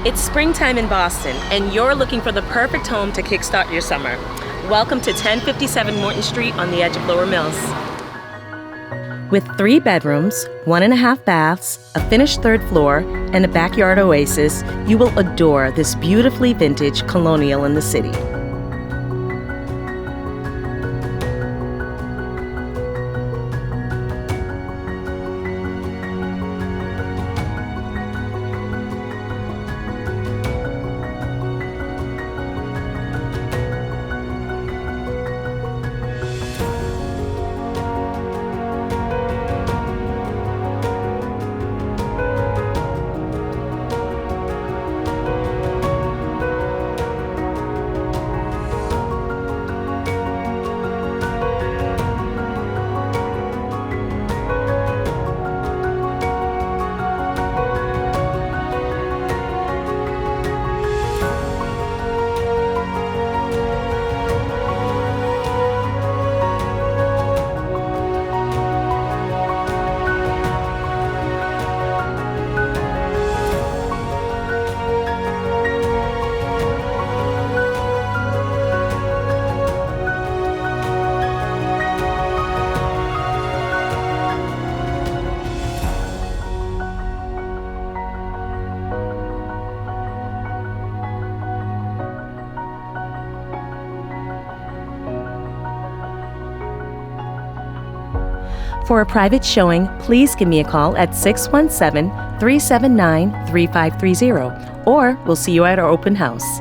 It's springtime in Boston, and you're looking for the perfect home to kickstart your summer. Welcome to 1057 Morton Street on the edge of Lower Mills. With 3 bedrooms, 1.5 baths, a finished 3rd floor, and a backyard oasis, you will adore this beautifully vintage colonial in the city. For a private showing, please give me a call at 617-379-3530, or we'll see you at our open house.